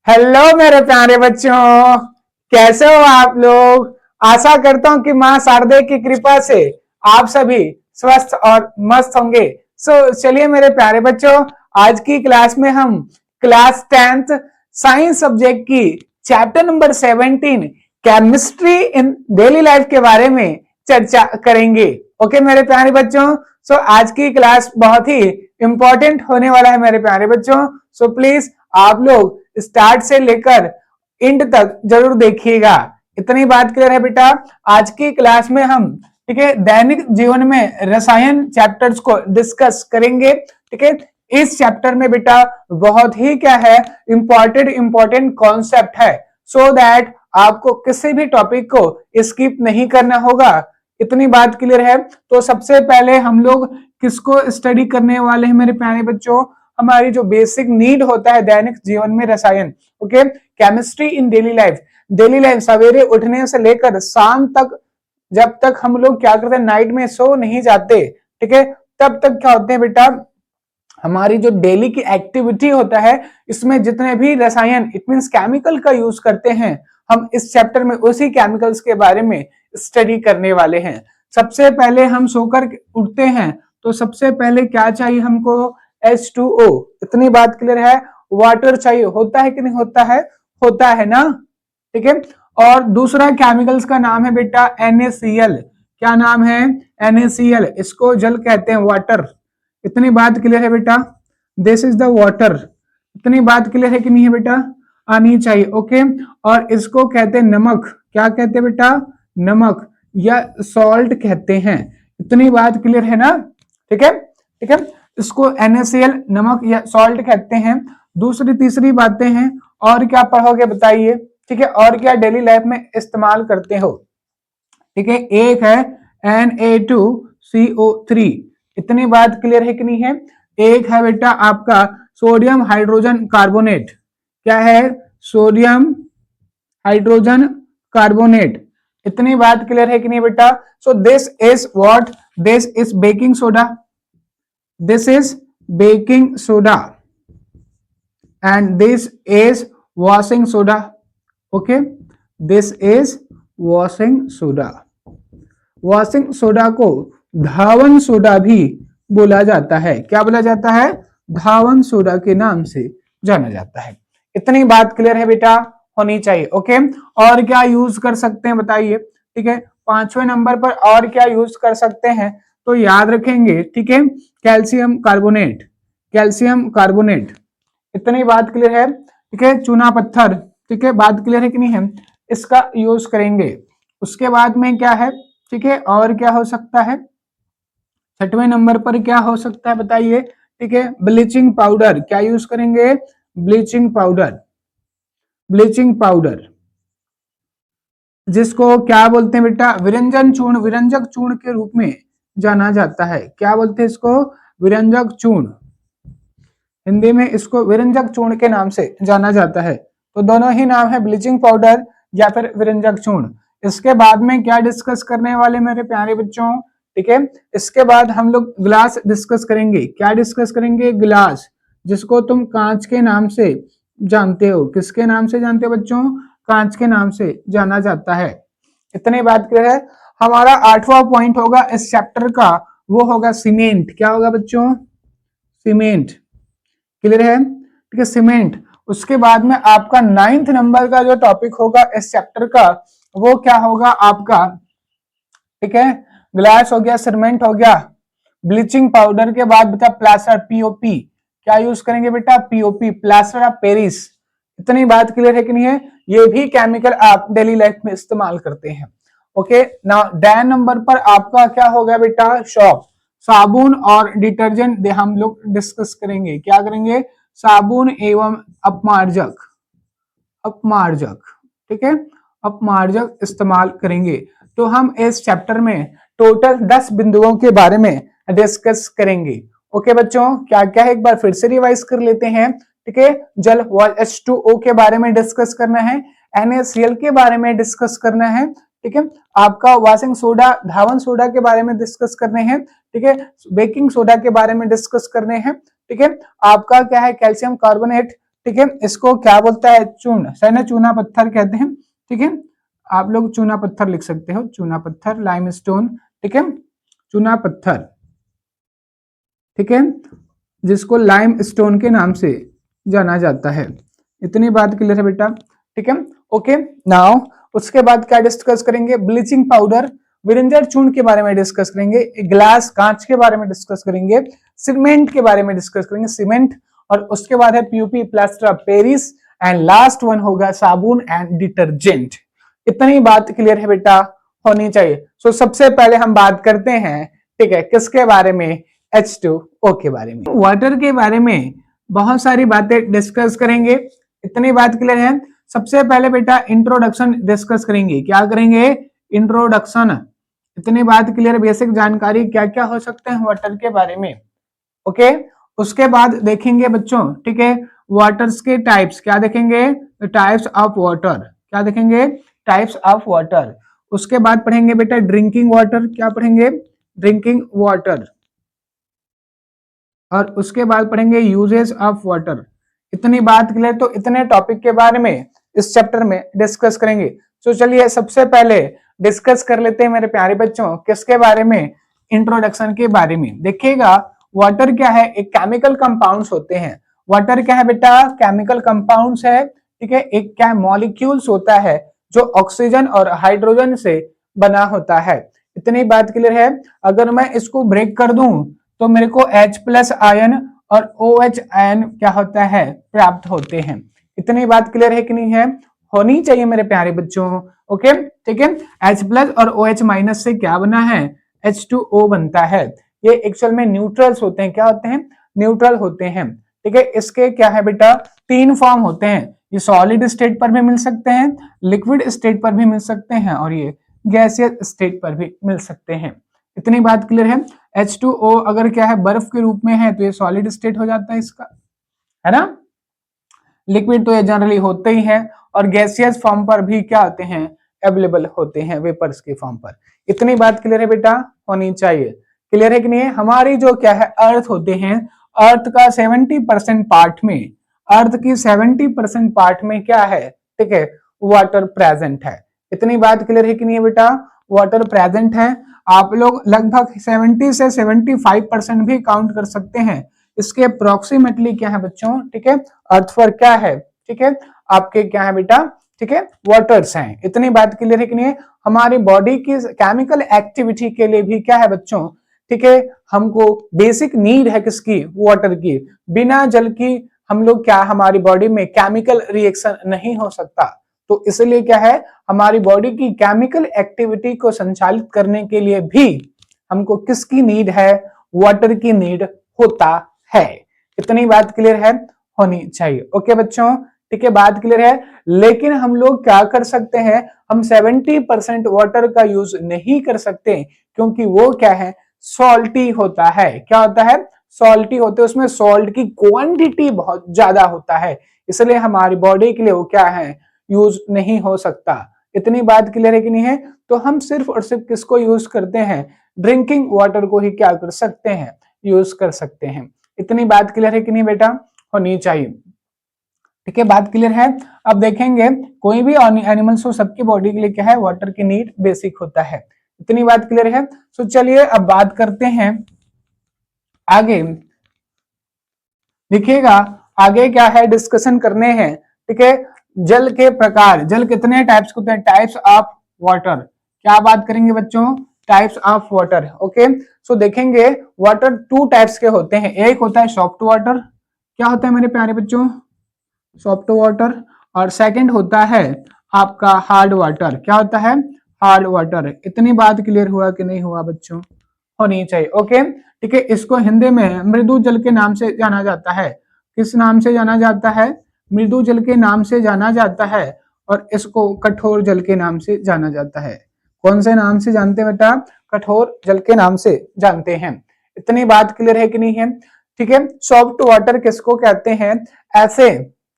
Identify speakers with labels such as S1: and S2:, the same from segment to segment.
S1: Hello मेरे प्यारे बच्चों, कैसे हो आप लोग। आशा करता हूं कि मां शारदे की कृपा से आप सभी स्वस्थ और मस्त होंगे। चलिए मेरे प्यारे बच्चों, आज की क्लास में हम क्लास 10th साइंस सब्जेक्ट की chapter number 17 chemistry in daily life के बारे में चर्चा करेंगे। ओके मेरे प्यारे बच्चों, आज की क्लास बहुत ही इंपॉर्टेंट होने वाला है मेरे प्यारे बच्चों। प्लीज आप लोग स्टार्ट से लेकर एंड तक जरूर देखिएगा। इतनी बात क्लियर है बेटा। आज की क्लास में हम ठीक है दैनिक जीवन में रसायन चैप्टर्स को डिस्कस करेंगे। ठीक है, इस चैप्टर में बेटा बहुत ही क्या है इंपॉर्टेंट कॉन्सेप्ट है, सो दैट आपको किसी भी टॉपिक को स्किप नहीं करना होगा। इतनी बात क्लियर है। तो सबसे पहले हम लोग किसको स्टडी करने वाले हैं मेरे प्यारे बच्चों, हमारी जो बेसिक नीड होता है दैनिक जीवन में रसायन। Okay, chemistry in daily life सवेरे उठने से लेकर शाम तक, जब तक हम लोग क्या करते हैं नाइट में सो नहीं जाते, ठीक है, तब तक क्या होते हैं बेटा, हमारी जो डेली की एक्टिविटी होता है इसमें जितने भी रसायन इट मींस केमिकल का यूज करते हैं, हम इस चैप्टर में उसी केमिकल्स के बारे में स्टडी करने वाले हैं। सबसे पहले हम सोकर उठते हैं तो सबसे पहले क्या चाहिए हमको, H2O। इतनी बात क्लियर है। वाटर चाहिए, होता है कि नहीं होता है, होता है ना, ठीक है। और दूसरा केमिकल्स का नाम है बेटा NaCl। क्या नाम है, NaCl, इसको जल कहते हैं, वाटर। इतनी बात क्लियर है बेटा, दिस इज द वाटर। इतनी बात क्लियर है कि नहीं है बेटा, आनी चाहिए। ओके, और इसको कहते हैं नमक। क्या कहते हैं बेटा, नमक या सॉल्ट कहते हैं। इतनी बात क्लियर है ना, ठीक है, ठीक है। इसको NaCl नमक या सॉल्ट कहते हैं। दूसरी तीसरी बातें हैं, और क्या पढ़ोगे बताइए, ठीक है, और क्या डेली लाइफ में इस्तेमाल करते हो, ठीक है। एक है Na2CO3। इतनी बात क्लियर है कि नहीं है। एक है बेटा आपका सोडियम हाइड्रोजन कार्बोनेट। क्या है, सोडियम हाइड्रोजन कार्बोनेट। इतनी बात क्लियर है कि नहीं बेटा। So this is what, this is baking soda, this is baking soda and this is washing soda. Okay, this is washing soda. Washing soda को धावन soda भी बोला जाता है। क्या बोला जाता है, धावन सोडा के नाम से जाना जाता है। इतनी बात क्लियर है बेटा, होनी चाहिए। ओके, और क्या यूज कर सकते हैं बताइए, ठीक है। पांचवें नंबर पर और क्या यूज कर सकते हैं, तो याद रखेंगे, ठीक है, कैल्शियम कार्बोनेट, कैल्शियम कार्बोनेट। इतनी बात क्लियर है, ठीक है। चूना पत्थर, ठीक है, बात क्लियर है कि नहीं है, इसका यूज करेंगे। उसके बाद में क्या है, ठीक है, और क्या हो सकता है, छठवें नंबर पर क्या हो सकता है बताइए, ठीक है, ब्लीचिंग पाउडर। क्या यूज करेंगे, ब्लीचिंग पाउडर, ब्लीचिंग पाउडर, जिसको क्या बोलते हैं बेटा, विरंजन चूर्ण, विरंजक चूर्ण के रूप में जाना जाता है। क्या बोलते हैं इसको, विरंजक चूर्ण। हिंदी में इसको विरंजक चूर्ण के नाम से जाना जाता है। तो दोनों ही नाम है, ब्लीचिंग पाउडर या फिर विरंजक चूर्ण। इसके बाद में क्या डिस्कस करने वाले मेरे प्यारे बच्चों, ठीक है, इसके बाद हम लोग ग्लास डिस्कस करेंगे। क्या डिस्कस करेंगे, ग्लास, जिसको तुम कांच के नाम से जानते हो। किसके नाम से जानते हो बच्चों, कांच के नाम से जाना जाता है। इतनी बात क्लियर है। हमारा 8वां पॉइंट होगा इस चैप्टर का, वो होगा सीमेंट। क्या होगा बच्चों, सीमेंट। क्लियर है, ठीक है, सीमेंट। उसके बाद में आपका 9th नंबर का जो टॉपिक होगा इस चैप्टर का, वो क्या होगा आपका, ठीक है, ग्लास हो गया, सीमेंट हो गया, ब्लीचिंग पाउडर के बाद बेटा प्लास्टर, POP। क्या यूज करेंगे बेटा, POP, प्लास्टर ऑफ पेरिस। इतनी बात क्लियर है कि नहीं है, ये भी केमिकल आप डेली लाइफ में इस्तेमाल करते हैं। ओके, नाउ 10 नंबर पर आपका क्या होगा बेटा, शॉप, साबुन और डिटर्जेंट हम लोग डिस्कस करेंगे। क्या करेंगे, साबुन एवं अपमार्जक, अपमार्जक, ठीक है, अपमार्जक इस्तेमाल करेंगे। तो हम इस चैप्टर में टोटल 10 बिंदुओं के बारे में डिस्कस करेंगे। ओके बच्चों, क्या क्या है एक बार फिर से रिवाइज कर लेते हैं, ठीक है। जल H2O के बारे में डिस्कस करना है, NaCl के बारे में डिस्कस करना है, ठीक है, आपका वॉशिंग सोडा, धावन सोडा के बारे में डिस्कस करने हैं, ठीक है, बेकिंग सोडा के बारे में डिस्कस करने हैं, ठीक है, आपका क्या है कैल्शियम कार्बोनेट, ठीक है, इसको क्या बोलता है, चूर्ण, सही ना, चूना पत्थर कहते हैं, ठीक है, आप लोग चूना पत्थर लिख सकते हो, चूना पत्थर, लाइमस्टोन, ठीक है, चूना पत्थर, ठीक है, जिसको लाइम स्टोन के नाम से जाना जाता है। इतनी बात क्लियर है बेटा, ठीक है, ओके। नाउ उसके बाद क्या डिस्कस करेंगे, ब्लीचिंग पाउडर, विरेंजर चूर्ण के बारे में डिस्कस करेंगे, ग्लास कांच के बारे में डिस्कस करेंगे, सीमेंट के बारे में डिस्कस करेंगे, सीमेंट, और उसके बाद है PUP, plaster of Paris, and last one होगा साबुन एंड डिटर्जेंट। इतनी बात क्लियर है बेटा, होनी चाहिए। सो सबसे पहले हम बात करते हैं, ठीक है, किसके बारे में, H2O के बारे में, वाटर के बारे में बहुत सारी बातें डिस्कस करेंगे। इतनी बात क्लियर है। सबसे पहले बेटा इंट्रोडक्शन डिस्कस करेंगे, क्या करेंगे, इंट्रोडक्शन। इतनी बात क्लियर, बेसिक जानकारी क्या क्या हो सकते हैं वाटर के बारे में, ओके। उसके बाद देखेंगे बच्चों, ठीक है, वाटर्स के टाइप्स, क्या देखेंगे, टाइप्स ऑफ वाटर, क्या देखेंगे, टाइप्स ऑफ वाटर। उसके बाद पढ़ेंगे बेटा ड्रिंकिंग वाटर, क्या पढ़ेंगे, ड्रिंकिंग वाटर, और उसके बाद पढ़ेंगे यूजेस ऑफ वाटर। इतनी बात क्लियर, तो इतने टॉपिक के बारे में इस चैप्टर में डिस्कस करेंगे। तो चलिए सबसे पहले डिस्कस कर लेते हैं मेरे प्यारे बच्चों, किसके बारे में, इंट्रोडक्शन के बारे में। देखिएगा वाटर क्या है, एक केमिकल कंपाउंड्स होते हैं। वाटर क्या है बेटा, केमिकल कंपाउंड्स है, ठीक है, एक क्या मॉलिक्यूल्स होता है जो ऑक्सीजन और हाइड्रोजन से बना होता है। इतनी बात क्लियर है। अगर मैं इसको ब्रेक कर दूं तो मेरे को H+ आयन और OH आयन क्या होता है, प्राप्त होते हैं। इतनी बात क्लियर है कि नहीं है, होनी चाहिए मेरे प्यारे बच्चों, ओके, ठीक है। H+ और OH- से क्या बना है, H2O बनता है। ये एक्चुअल में न्यूट्रल्स होते हैं, क्या होते हैं, न्यूट्रल होते हैं, ठीक है। इसके क्या है बेटा, 3 फॉर्म होते हैं, ये सॉलिड स्टेट पर भी मिल सकते हैं, लिक्विड स्टेट पर भी मिल सकते हैं, और ये गैसियस स्टेट पर भी मिल सकते हैं। इतनी बात क्लियर है। H2O अगर क्या है, बर्फ के रूप में है तो ये सॉलिड स्टेट हो जाता है इसका, है ना। लिक्विड तो ये जनरली होते ही हैं, और गैसियस फॉर्म पर भी क्या होते हैं, अवेलेबल होते हैं, वेपर्स के फॉर्म पर। इतनी बात क्लियर है बेटा, होनी चाहिए। क्लियर है कि नहीं है। हमारी जो क्या है अर्थ होते हैं, अर्थ का 70% पार्ट में, अर्थ की 70% पार्ट में क्या है, ठीक है, वाटर प्रेजेंट है। इतनी बात क्लियर है कि नहीं है बेटा, वाटर प्रेजेंट है। आप लोग लगभग 70 से 75% भी काउंट कर सकते हैं। इसके अप्रोक्सीमेटली क्या है बच्चों, ठीक है, अर्थ पर क्या है, ठीक है, आपके क्या है बेटा, ठीक है, वाटर्स हैं। इतनी बात क्लियर है कि नहीं है। हमारी बॉडी की केमिकल एक्टिविटी के लिए भी क्या है बच्चों, ठीक है, हमको बेसिक नीड है किसकी, वाटर की। बिना जल की हम लोग क्या, हमारी बॉडी में केमिकल रिएक्शन नहीं हो सकता। तो इसलिए क्या है, हमारी बॉडी की केमिकल एक्टिविटी को संचालित करने के लिए भी हमको किसकी नीड है, वाटर की नीड होता है। इतनी बात क्लियर है, होनी चाहिए, ओके बच्चों, ठीक है, बात क्लियर है। लेकिन हम लोग क्या कर सकते हैं, हम 70% वाटर का यूज नहीं कर सकते, क्योंकि वो क्या है, सॉल्टी होता है। क्या होता है, सॉल्टी होते हैं, उसमें सॉल्ट की क्वांटिटी बहुत ज्यादा होता है, इसलिए हमारी बॉडी के लिए वो क्या है, यूज नहीं हो सकता। इतनी बात क्लियर है कि नहीं है। तो हम सिर्फ और सिर्फ किसको यूज करते हैं, ड्रिंकिंग वाटर को ही क्या कर सकते हैं, यूज कर सकते हैं। इतनी बात क्लियर है कि नहीं बेटा, होनी चाहिए, ठीक है, बात क्लियर है। अब देखेंगे कोई भी एनिमल्स हो, सबकी बॉडी के लिए क्या है, वाटर की नीड बेसिक होता है। इतनी बात क्लियर है। तो चलिए अब बात करते हैं आगे। देखिएगा आगे क्या है, डिस्कशन करने हैं, ठीक है। जल के प्रकार, जल कितने टाइप्स होते हैं, टाइप्स ऑफ वाटर, क्या बात करेंगे बच्चों, टाइप्स ऑफ वाटर, ओके। सो देखेंगे वाटर 2 टाइप्स के होते हैं, एक होता है सॉफ्ट वाटर, क्या होता है मेरे प्यारे बच्चों, सॉफ्ट वाटर, और सेकंड होता है आपका हार्ड वाटर, क्या होता है, हार्ड वाटर। इतनी बात क्लियर हुआ कि नहीं हुआ बच्चों, होनी चाहिए, ओके, ठीक है। इसको हिंदी में मृदु जल के नाम से जाना जाता है, किस नाम से जाना जाता है, मृदु जल के नाम से जाना जाता है, और इसको कठोर जल के नाम से जाना जाता है। कौन से नाम से जानते हैं बेटा, कठोर जल के नाम से जानते हैं। इतनी बात क्लियर है कि नहीं है, ठीक है। सॉफ्ट वाटर किसको कहते हैं, ऐसे,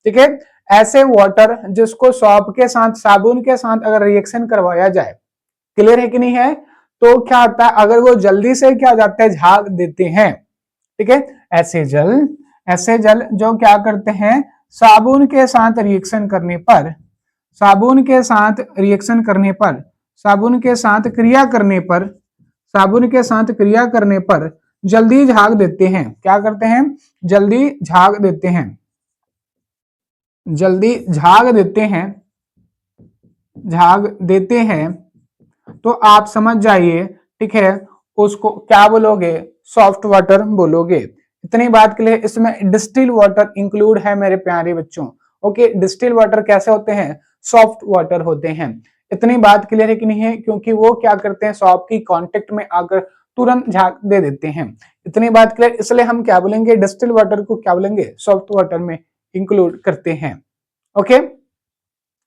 S1: ठीक है, ऐसे वाटर जिसको सॉप के साथ, साबुन के साथ अगर रिएक्शन करवाया जाए, क्लियर है कि नहीं है, तो क्या होता है, अगर वो जल्दी से क्या हो जाता है, झाग देते हैं, ठीक है। ऐसे जल जो क्या करते हैं, साबुन के साथ रिएक्शन करने पर, साबुन के साथ रिएक्शन करने पर, साबुन के साथ क्रिया करने पर, साबुन के साथ क्रिया करने पर जल्दी झाग देते हैं। क्या करते हैं? जल्दी झाग देते हैं, जल्दी झाग देते हैं, झाग देते हैं। तो आप समझ जाइए, ठीक है, उसको क्या बोलोगे? सॉफ्ट वाटर बोलोगे। इतनी बात के लिए इसमें डिस्टिल वाटर इंक्लूड है मेरे प्यारे बच्चों। ओके, डिस्टिल वाटर कैसे होते हैं? सॉफ्ट वाटर होते हैं। इतनी बात क्लियर है कि नहीं है? क्योंकि वो क्या करते हैं? सॉफ्ट की कांटेक्ट में आकर तुरंत झाग दे देते हैं। इतनी बात क्लियर, इसलिए हम क्या बोलेंगे? डिस्टिल वाटर को क्या बोलेंगे? सॉफ्ट वाटर में इंक्लूड करते हैं। ओके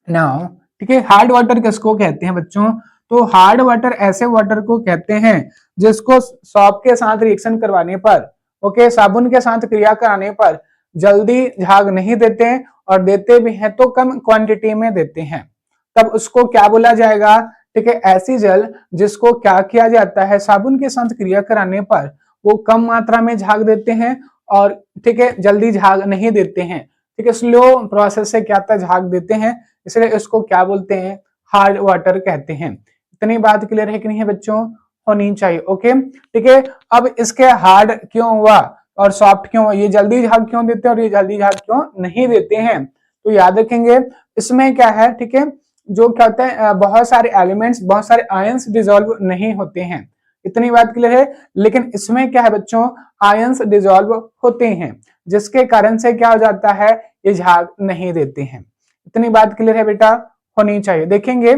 S1: नाउ, ठीक है, हार्ड वाटर किसको कहते हैं बच्चों? तो हार्ड वाटर ऐसे वाटर को कहते हैं जिसको सॉप के साथ रिएक्शन करवाने पर, ओके, साबुन के साथ क्रिया कराने पर जल्दी झाग नहीं देते, और देते भी हैं तो कम क्वांटिटी में देते हैं। तब उसको क्या बोला जाएगा? ठीक है, ऐसी जल जिसको क्या किया जाता है? साबुन के साथ क्रिया कराने पर वो कम मात्रा में झाग देते हैं, और ठीक है, जल्दी झाग नहीं देते हैं। ठीक है, स्लो प्रोसेस से क्या झाग देते हैं, इसलिए इसको क्या बोलते हैं? हार्ड वाटर कहते हैं। इतनी बात क्लियर है कि नहीं है बच्चों? होनी चाहिए। ओके, ठीक है, अब इसके हार्ड क्यों हुआ और सॉफ्ट क्यों हुआ? ये जल्दी झाग क्यों देते हैं और ये जल्दी झाग क्यों नहीं देते हैं? तो याद रखेंगे, इसमें क्या है, ठीक है, जो क्या होता है, बहुत सारे एलिमेंट्स, बहुत सारे आयंस डिसॉल्व नहीं होते हैं। इतनी बात क्लियर है। लेकिन इसमें क्या है बच्चों? आयंस डिसॉल्व होते हैं, जिसके कारण से क्या हो जाता है? ये झाग नहीं देते हैं। इतनी बात क्लियर है बेटा? होनी चाहिए। देखेंगे,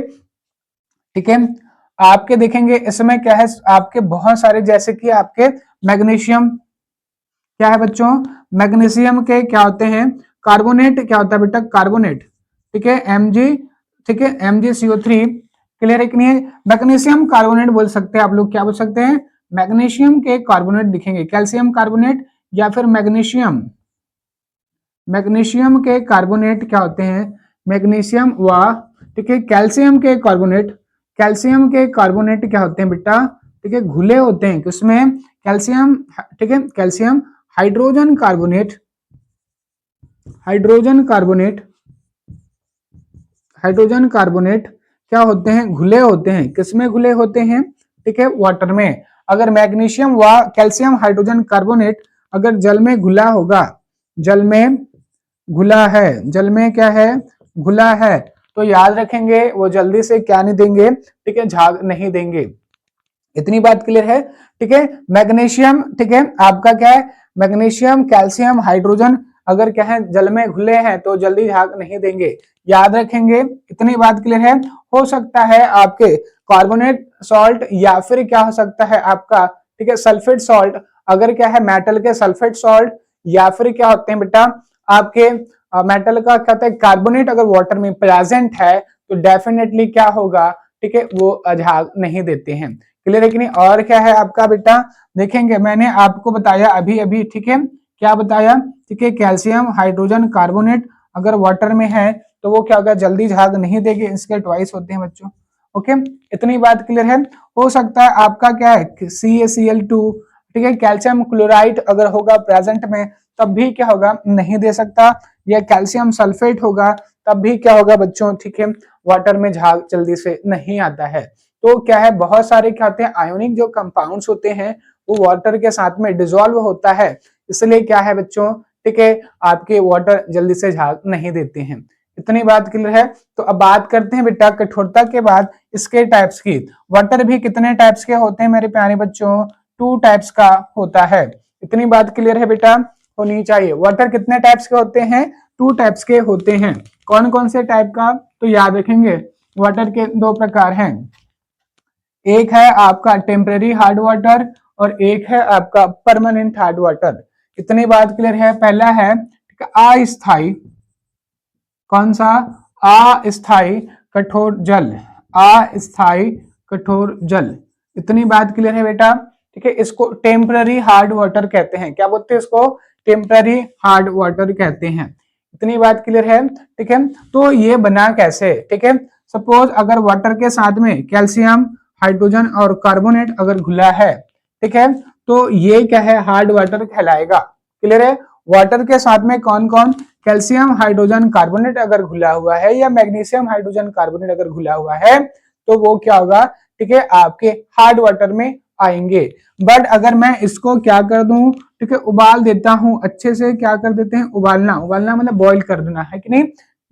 S1: ठीक है, आपके देखेंगे इसमें क्या है, आपके बहुत सारे, जैसे कि आपके मैग्नीशियम, क्या है बच्चों? मैग्नीशियम के क्या होते हैं? कार्बोनेट क्या होता है बेटा? कार्बोनेट, ठीक है, Mg, ठीक है, MgCO3, क्लियर है कि नहीं है? मैग्नीशियम कार्बोनेट बोल सकते हैं आप लोग। क्या बोल सकते हैं? मैग्नीशियम के कार्बोनेट दिखेंगे, कैल्शियम कार्बोनेट या फिर मैग्नीशियम, मैग्नीशियम के कार्बोनेट क्या होते हैं? मैग्नीशियम व, ठीक है, कैल्शियम के कार्बोनेट, कैल्शियम के कार्बोनेट क्या होते हैं बेटा? ठीक है, घुले होते हैं किसमें? कैल्शियम, ठीक है, calcium hydrogen carbonate, hydrogen carbonate, hydrogen carbonate क्या होते हैं? घुले होते हैं। किसमें घुले होते हैं? ठीक है, वाटर में। अगर मैग्नीशियम व कैल्शियम हाइड्रोजन कार्बोनेट अगर जल में घुला होगा, जल में घुला है, जल में क्या है? घुला है, तो याद रखेंगे वो जल्दी से क्या नहीं देंगे? ठीक है, झाग नहीं देंगे। इतनी बात क्लियर है? ठीक है, मैग्नीशियम, ठीक है, आपका क्या है? मैग्नीशियम, कैल्शियम, हाइड्रोजन अगर क्या है? जल में घुले हैं तो जल्दी झाग नहीं देंगे। याद रखेंगे, इतनी बात क्लियर है? हो सकता है आपके कार्बोनेट सॉल्ट, या फिर क्या हो सकता है आपका, ठीक है, सल्फेट सॉल्ट, अगर क्या है मेटल के सल्फेट सॉल्ट, या फिर क्या होते हैं बेटा आपके मेटल का क्या होता है? कार्बोनेट अगर वाटर में प्रेजेंट है तो डेफिनेटली क्या होगा? ठीक है, वो झाग नहीं देते हैं। क्लियर है कि नहीं? और क्या है आपका बेटा? देखेंगे, मैंने आपको बताया अभी अभी, ठीक है, क्या बताया? ठीक है, कैल्शियम हाइड्रोजन कार्बोनेट अगर वाटर में है तो वो क्या होगा? जल्दी झाग नहीं देंगे, इसके ट्वाइस होते हैं बच्चों। ओके, इतनी बात क्लियर है? हो सकता है आपका क्या है? CaCl2, ठीक है, कैल्शियम क्लोराइड अगर होगा प्रेजेंट में तब भी क्या होगा? नहीं दे सकता। या कैल्शियम सल्फेट होगा तब भी क्या होगा बच्चों? ठीक है, वाटर में झाग जल्दी से नहीं आता है। तो क्या है, बहुत सारे क्या होते हैं? आयोनिक जो कंपाउंड्स होते हैं वो वाटर के साथ में डिसॉल्व होता है, इसलिए क्या है बच्चों? ठीक है, आपके वाटर जल्दी से झाग नहीं देते हैं। इतनी बात क्लियर है? तो अब बात करते हैं बेटा कठोरता के बाद इसके टाइप्स की। वाटर भी कितने टाइप्स के होते हैं मेरे प्यारे बच्चों? 2 टाइप्स का होता है। इतनी बात क्लियर है बेटा? होनी चाहिए। वाटर कितने टाइप्स के होते हैं? 2 टाइप्स के होते हैं। कौन कौन से टाइप का? तो याद रखेंगे, वाटर के 2 प्रकार हैं। एक है आपका टेम्परेरी हार्ड वाटर और एक है आपका परमानेंट हार्ड वाटर। इतनी बात क्लियर है? पहला है अस्थाई, कौन सा? अस्थाई कठोर जल, अस्थाई कठोर जल। इतनी बात क्लियर है बेटा? ठीक है, इसको टेम्पररी हार्ड वाटर कहते हैं। क्या बोलते हैं इसको? टेम्पररी हार्ड वाटर कहते हैं। इतनी बात क्लियर है? ठीक है, तो ये बना कैसे? ठीक है, सपोज अगर वाटर के साथ में कैल्शियम हाइड्रोजन और कार्बोनेट अगर घुला है, ठीक है, तो ये क्या है? हार्ड वाटर कहलाएगा। क्लियर है? वाटर के साथ में कौन कौन? कैल्शियम हाइड्रोजन कार्बोनेट अगर घुला हुआ है या मैग्नीशियम हाइड्रोजन कार्बोनेट अगर घुला हुआ है तो वो क्या होगा, ठीक है, आपके हार्ड वाटर में आएंगे। बट अगर मैं इसको क्या कर दूं, ठीक है, उबाल देता हूं अच्छे से, क्या कर देते हैं, उबालना, उबालना मतलब बॉईल कर देना, है कि नहीं,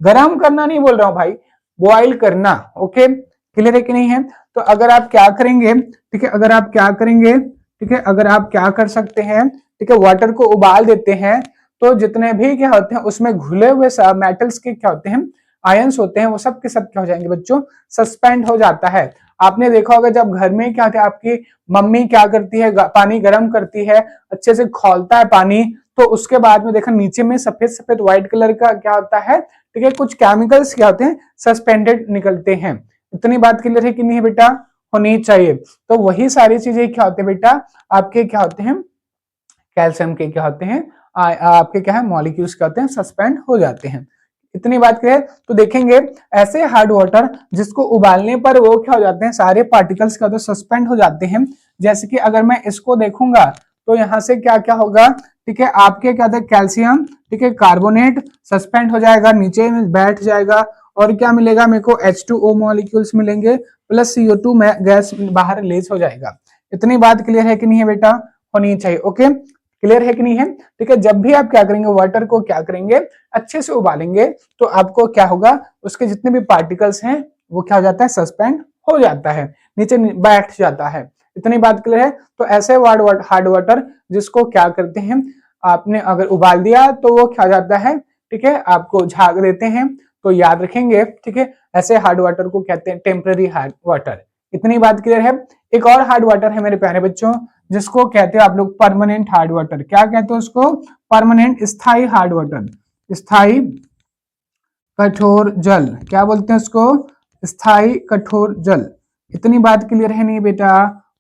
S1: गर्म करना नहीं बोल रहा हूं भाई, बॉईल करना। ओके, क्लियर है कि नहीं है। तो अगर आप क्या करेंगे, ठीक है, अगर आप क्या करेंगे, ठीक है, अगर आप क्या कर सकते हैं, ठीक है, वाटर को उबाल देते हैं तो जितने भी क्या होते हैं उसमें घुले हुए मेटल्स के क्या होते हैं, आयंस होते हैं, वो सब के सब क्या हो जाएंगे बच्चों, सस्पेंड हो जाता है। आपने देखा होगा जब घर में क्या होता है, आपकी मम्मी क्या करती है, पानी गर्म करती है, अच्छे से खौलता है पानी, तो उसके बाद में देखा नीचे में सफेद सफेद व्हाइट कलर का क्या होता है, ठीक है, कुछ केमिकल्स क्या होते हैं, सस्पेंडेड निकलते हैं। इतनी बात क्लियर है कि नहीं है बेटा, होनी चाहिए। तो वही सारी चीजें क्या होते हैं बेटा, आपके क्या होते हैं, कैल्शियम के क्या होते हैं, आपके क्या है, मॉलिक्यूल्स क्या होते हैं, सस्पेंड हो जाते हैं। इतनी बात क्लियर। तो देखेंगे ऐसे हार्ड वाटर जिसको उबालने पर वो क्या हो जाते हैं, सारे पार्टिकल्स क्या होते हैं, सस्पेंड हो जाते हैं। जैसे कि अगर मैं इसको देखूंगा तो यहाँ से क्या क्या होगा, ठीक है, आपके क्या होता है, कैल्शियम, ठीक है, कार्बोनेट सस्पेंड हो जाएगा, नीचे में बैठ जाएगा, और क्या मिलेगा मेरे को, H2O मॉलिक्यूल्स मिलेंगे, प्लस CO2 में गैस बाहर रिलीज हो जाएगा। इतनी बात क्लियर है कि नहीं है बेटा, होनी चाहिए। ओके, क्लियर है कि नहीं है। ठीक है, जब भी आप क्या करेंगे, वाटर को क्या करेंगे, अच्छे से उबालेंगे तो आपको क्या होगा, उसके जितने भी पार्टिकल्स हैं वो क्या हो जाता है, सस्पेंड हो जाता है, नीचे बैठ जाता है। इतनी बात क्लियर है। तो ऐसे हार्ड वाटर जिसको क्या करते हैं, आपने अगर उबाल दिया तो वो क्या हो जाता है, ठीक है, आपको झाग देते हैं। तो याद रखेंगे, ठीक है, ऐसे हार्ड वाटर को कहते हैं टेम्पररी हार्ड वाटर। इतनी बात क्लियर है। एक और हार्ड वाटर है मेरे प्यारे बच्चों, जिसको कहते हैं आप लोग परमानेंट हार्ड वाटर। क्या कहते हैं उसको, परमानेंट, स्थायी हार्ड वाटर, स्थायी कठोर जल, क्या बोलते हैं उसको, स्थायी कठोर जल। इतनी बात क्लियर है नहीं बेटा,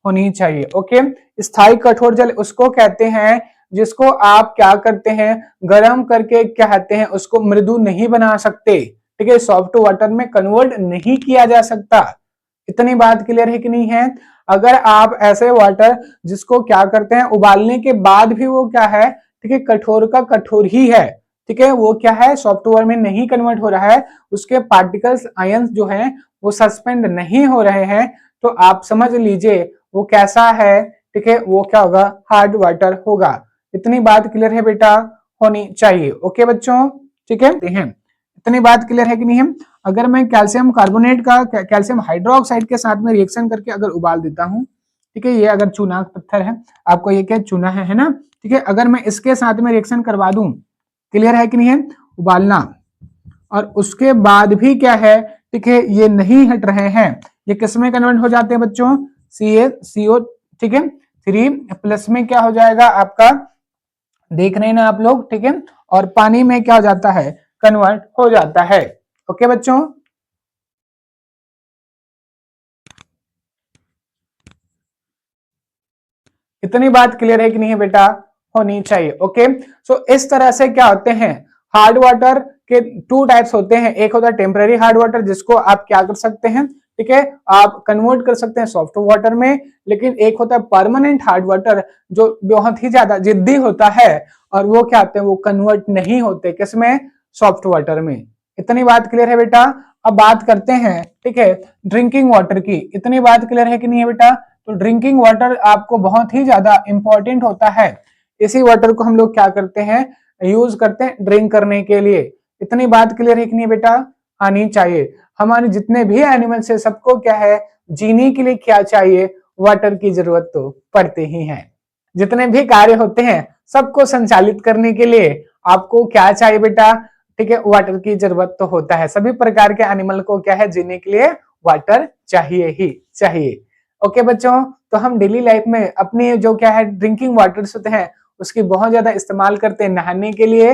S1: होनी चाहिए। ओके, स्थायी कठोर जल उसको कहते हैं जिसको आप क्या करते हैं, गर्म करके क्या कहते हैं, उसको मृदु नहीं बना सकते, ठीक है, सॉफ्ट वाटर में कन्वर्ट नहीं किया जा सकता। इतनी बात क्लियर है कि नहीं है। अगर आप ऐसे वाटर जिसको क्या करते हैं, उबालने के बाद भी वो क्या है, ठीक है, कठोर का कठोर ही है, ठीक है, वो क्या है, सॉफ्टवेयर में नहीं कन्वर्ट हो रहा है, उसके पार्टिकल्स आयंस जो हैं वो सस्पेंड नहीं हो रहे हैं, तो आप समझ लीजिए वो कैसा है, ठीक है, वो क्या होगा, हार्ड वाटर होगा। इतनी बात क्लियर है बेटा, होनी चाहिए। ओके बच्चों, ठीक है, इतनी बात क्लियर है कि नहीं है। अगर मैं कैल्शियम कार्बोनेट का कैल्शियम हाइड्रोक्साइड के साथ में रिएक्शन करके अगर उबाल देता हूं, ठीक है, ये अगर चूना पत्थर है, आपको ये क्या चूना है ना, ठीक है, अगर मैं इसके साथ में रिएक्शन करवा दूं, क्लियर है कि नहीं है, उबालना, और उसके बाद भी क्या है, ठीक है, ये नहीं हट रहे हैं, ये किस में कन्वर्ट हो जाते हैं बच्चों, CO, ठीक है, 3+ में क्या हो जाएगा आपका, देख रहे हैं ना आप लोग, ठीक है, और पानी में क्या हो जाता है, कन्वर्ट हो जाता है। ओके बच्चों, इतनी बात क्लियर है कि नहीं है बेटा, होनी चाहिए। ओके, सो इस तरह से क्या होते हैं, हार्ड वाटर के 2 टाइप्स होते हैं। एक होता है टेम्पररी हार्ड वाटर, जिसको आप क्या कर सकते हैं, ठीक है, आप कन्वर्ट कर सकते हैं सॉफ्ट वाटर में। लेकिन एक होता है परमानेंट हार्ड वाटर, जो बहुत ही ज्यादा जिद्दी होता है, और वो क्या होते हैं, वो कन्वर्ट नहीं होते किसमें, सॉफ्ट वाटर में। इतनी बात क्लियर है बेटा। अब बात करते हैं, ठीक है, ड्रिंकिंग वाटर की। इतनी बात क्लियर है कि नहीं है बेटा। तो ड्रिंकिंग वाटर आपको बहुत ही ज्यादा इंपॉर्टेंट होता है। इसी वाटर को हम लोग क्या करते हैं, यूज करते हैं ड्रिंक करने के लिए। इतनी बात क्लियर है कि नहीं बेटा, आनी चाहिए। हमारे जितने भी एनिमल्स है, सबको क्या है, जीने के लिए क्या चाहिए, वाटर की जरूरत तो पड़ते ही है। जितने भी कार्य होते हैं सबको संचालित करने के लिए आपको क्या चाहिए बेटा, ठीक है, वाटर की जरूरत तो होता है। सभी प्रकार के एनिमल को क्या है, जीने के लिए वाटर चाहिए ही चाहिए। ओके बच्चों, तो हम डेली लाइफ में अपने जो क्या है ड्रिंकिंग वाटर्स होते हैं उसकी बहुत ज्यादा इस्तेमाल करते हैं, नहाने के लिए,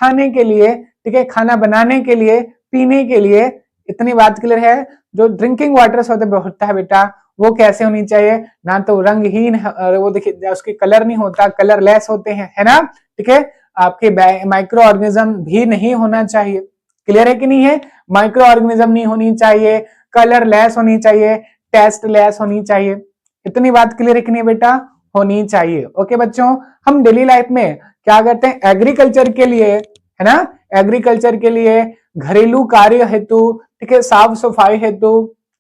S1: खाने के लिए, ठीक है, खाना बनाने के लिए, पीने के लिए। इतनी बात क्लियर है। जो ड्रिंकिंग वाटर्स होता है बेटा, वो कैसे होनी चाहिए, ना तो रंगहीन, वो देखिए उसके कलर नहीं होता, कलरलेस होते हैं, है ना, ठीक है, आपके माइक्रो ऑर्गेनिज्म भी नहीं होना चाहिए। क्लियर है कि नहीं है, माइक्रो ऑर्गेनिज्म नहीं होनी चाहिए, कलरलेस होनी चाहिए, टेस्टलेस होनी चाहिए। इतनी बात क्लियर है कि नहीं बेटा, होनी चाहिए। ओके बच्चों, हम डेली लाइफ में क्या करते हैं, एग्रीकल्चर के लिए, है ना, एग्रीकल्चर के लिए, घरेलू कार्य हेतु, ठीक है, साफ सफाई हेतु,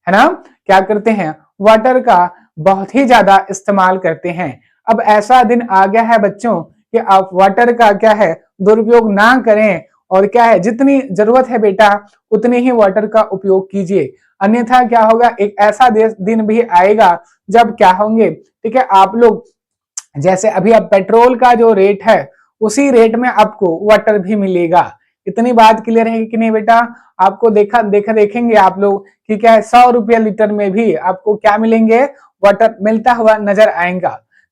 S1: है ना, क्या करते हैं, वाटर का बहुत ही ज्यादा इस्तेमाल करते हैं। अब ऐसा दिन आ गया है बच्चों कि आप वाटर का क्या है, दुरुपयोग ना करें, और क्या है, जितनी जरूरत है बेटा उतने ही वाटर का उपयोग कीजिए, अन्यथा क्या होगा, एक ऐसा दिन भी आएगा जब क्या होंगे, ठीक है, आप लोग जैसे अभी अब पेट्रोल का जो रेट है उसी रेट में आपको वाटर भी मिलेगा। इतनी बात क्लियर है कि नहीं बेटा? आपको देखेंगे आप लोग कि क्या है, 100 रुपया लीटर में भी आपको क्या मिलेंगे, वाटर मिलता हुआ नजर आएगा।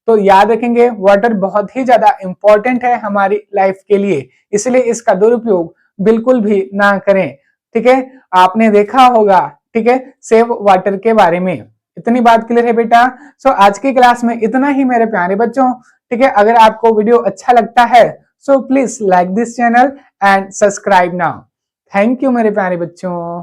S1: तो याद रखेंगे, वाटर बहुत ही ज्यादा इंपॉर्टेंट है हमारी लाइफ के लिए, इसलिए इसका दुरुपयोग बिल्कुल भी ना करें। ठीक है, आपने देखा होगा, ठीक है, सेव वाटर के बारे में। इतनी बात क्लियर है बेटा? सो आज की क्लास में इतना ही मेरे प्यारे बच्चों। ठीक है, अगर आपको वीडियो अच्छा लगता है so please like this channel and subscribe now. Thank you मेरे प्यारे बच्चों।